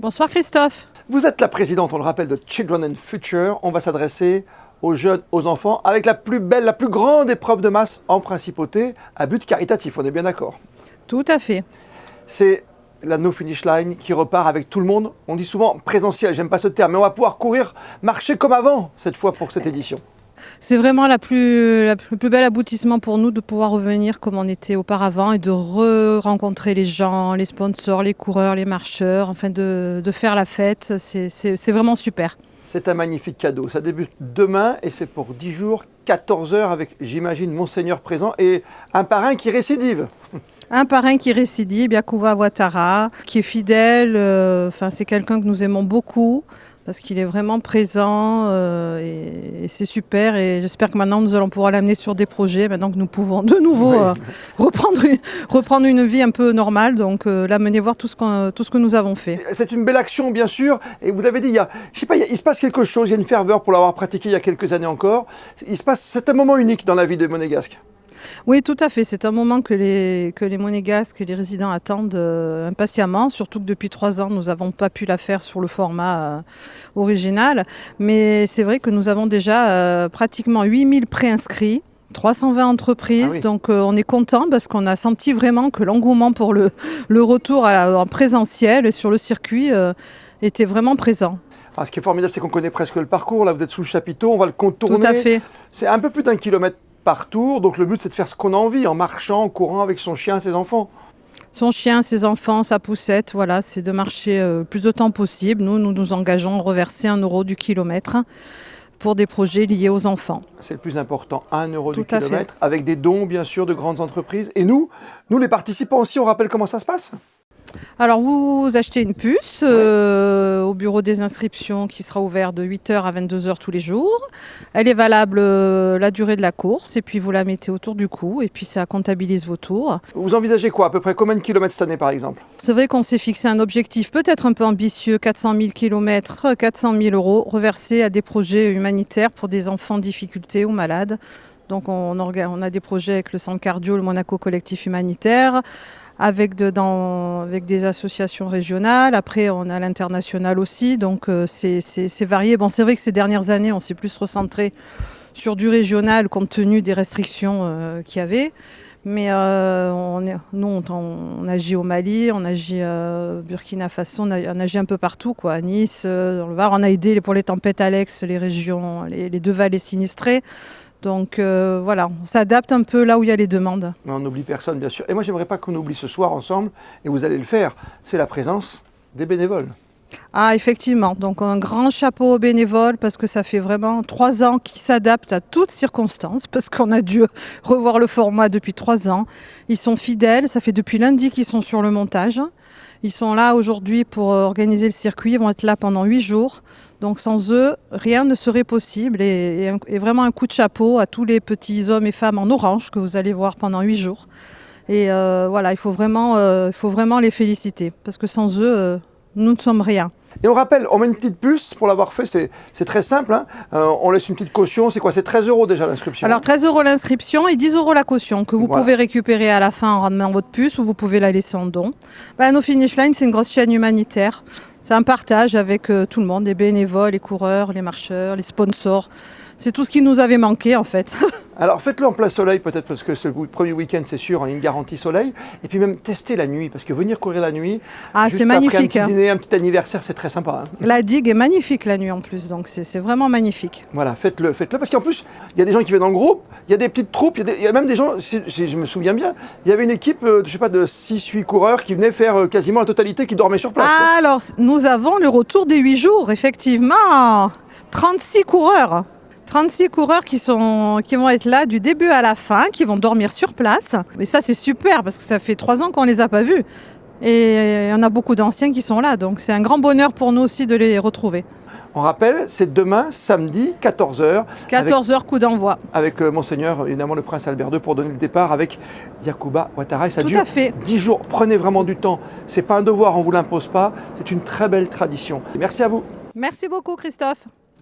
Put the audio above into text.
Bonsoir Christophe. Vous êtes la présidente, on le rappelle, de Children and Future. On va s'adresser aux jeunes, aux enfants, avec la plus belle, la plus grande épreuve de masse en principauté, à but caritatif, on est bien d'accord. Tout à fait. C'est la No Finish Line qui repart avec tout le monde. On dit souvent présentiel, j'aime pas ce terme, mais on va pouvoir courir, marcher comme avant, cette fois pour cette édition. C'est vraiment le plus bel aboutissement pour nous de pouvoir revenir comme on était auparavant et de re-rencontrer les gens, les sponsors, les coureurs, les marcheurs, enfin de faire la fête. C'est vraiment super. C'est un magnifique cadeau. Ça débute demain et c'est pour 10 jours, 14 heures avec, j'imagine, Monseigneur présent et un parrain qui récidive. Un parrain qui récidive, Yacouba Ouattara, qui est fidèle. C'est quelqu'un que nous aimons beaucoup parce qu'il est vraiment présent et c'est super. Et j'espère que maintenant nous allons pouvoir l'amener sur des projets, maintenant que nous pouvons de nouveau reprendre une vie un peu normale. Donc l'amener voir tout ce que nous avons fait. C'est une belle action, bien sûr. Et vous l'avez dit, il se passe quelque chose, il y a une ferveur pour l'avoir pratiqué il y a quelques années encore. C'est un moment unique dans la vie des Monégasques. Oui, tout à fait. C'est un moment que les Monégasques et les résidents attendent impatiemment, surtout que depuis 3 ans, nous n'avons pas pu la faire sur le format original. Mais c'est vrai que nous avons déjà pratiquement 8000 préinscrits. 320 entreprises, oui. Donc on est content parce qu'on a senti vraiment que l'engouement pour le retour en présentiel et sur le circuit était vraiment présent. Alors, ce qui est formidable, c'est qu'on connaît presque le parcours. Là, vous êtes sous le chapiteau, on va le contourner. Tout à fait. C'est un peu plus d'1 kilomètre par tour, donc le but, c'est de faire ce qu'on a envie, en marchant, en courant avec son chien, ses enfants. Son chien, ses enfants, sa poussette, voilà, c'est de marcher le plus de temps possible. Nous nous engageons à reverser 1 euro du kilomètre pour des projets liés aux enfants. C'est le plus important, 1 euro du Tout à kilomètre, fait. avec des dons, bien sûr, de grandes entreprises. Et nous, les participants aussi, on rappelle comment ça se passe ? Alors vous achetez une puce au bureau des inscriptions qui sera ouvert de 8h à 22h tous les jours. Elle est valable la durée de la course et puis vous la mettez autour du cou et puis ça comptabilise vos tours. Vous envisagez quoi ? À peu près combien de kilomètres cette année, par exemple ? C'est vrai qu'on s'est fixé un objectif peut-être un peu ambitieux, 400 000 km, 400 000 euros reversés à des projets humanitaires pour des enfants en difficulté ou malades. Donc on a des projets avec le Centre Cardio, le Monaco Collectif Humanitaire, avec des associations régionales. Après, on a l'international aussi, donc c'est varié. Bon, c'est vrai que ces dernières années, on s'est plus recentré sur du régional compte tenu des restrictions qu'il y avait. Mais nous, on agit au Mali, on agit Burkina Faso, on agit un peu partout, quoi. À Nice, dans le Var, on a aidé pour les tempêtes Alex, les régions, les 2 vallées sinistrées. Donc voilà, on s'adapte un peu là où il y a les demandes. Mais on n'oublie personne, bien sûr. Et moi, j'aimerais pas qu'on oublie ce soir ensemble, et vous allez le faire, c'est la présence des bénévoles. Ah, effectivement, donc un grand chapeau aux bénévoles parce que ça fait vraiment 3 ans qu'ils s'adaptent à toutes circonstances parce qu'on a dû revoir le format depuis 3 ans. Ils sont fidèles, ça fait depuis lundi qu'ils sont sur le montage. Ils sont là aujourd'hui pour organiser le circuit, ils vont être là pendant 8 jours. Donc sans eux, rien ne serait possible et vraiment un coup de chapeau à tous les petits hommes et femmes en orange que vous allez voir pendant 8 jours. Et voilà, il faut vraiment les féliciter parce que sans eux, nous ne sommes rien. Et on rappelle, on met une petite puce pour l'avoir fait, c'est très simple. Hein. On laisse une petite caution, c'est quoi ? C'est 13 € déjà l'inscription. Alors 13 € l'inscription et 10 € la caution que vous pouvez récupérer à la fin en ramenant votre puce ou vous pouvez la laisser en don. No Finish Line, c'est une grosse chaîne humanitaire. C'est un partage avec tout le monde, les bénévoles, les coureurs, les marcheurs, les sponsors. C'est tout ce qui nous avait manqué en fait. Alors faites-le en plein soleil peut-être parce que ce premier week-end c'est sûr, une garantie soleil. Et puis même tester la nuit parce que venir courir la nuit, c'est magnifique. Après un petit dîner, un petit anniversaire, c'est très sympa. Hein. La digue est magnifique la nuit en plus, donc c'est vraiment magnifique. Voilà, faites-le parce qu'en plus il y a des gens qui viennent dans le groupe, il y a des petites troupes, il y a même des gens, si je me souviens bien, il y avait une équipe de 6-8 coureurs qui venaient faire quasiment la totalité, qui dormaient sur place. Alors nous avons le retour des 8 jours, effectivement, 36 coureurs. 36 coureurs qui vont être là du début à la fin, qui vont dormir sur place. Mais ça, c'est super parce que ça fait 3 ans qu'on ne les a pas vus. Et on a beaucoup d'anciens qui sont là. Donc, c'est un grand bonheur pour nous aussi de les retrouver. On rappelle, c'est demain, samedi, 14h. 14h, coup d'envoi. Avec Monseigneur, évidemment, le Prince Albert II pour donner le départ avec Yacouba Ouattara. Et ça Tout dure à fait. 10 jours. Prenez vraiment du temps. Ce n'est pas un devoir, on ne vous l'impose pas. C'est une très belle tradition. Et merci à vous. Merci beaucoup, Christophe.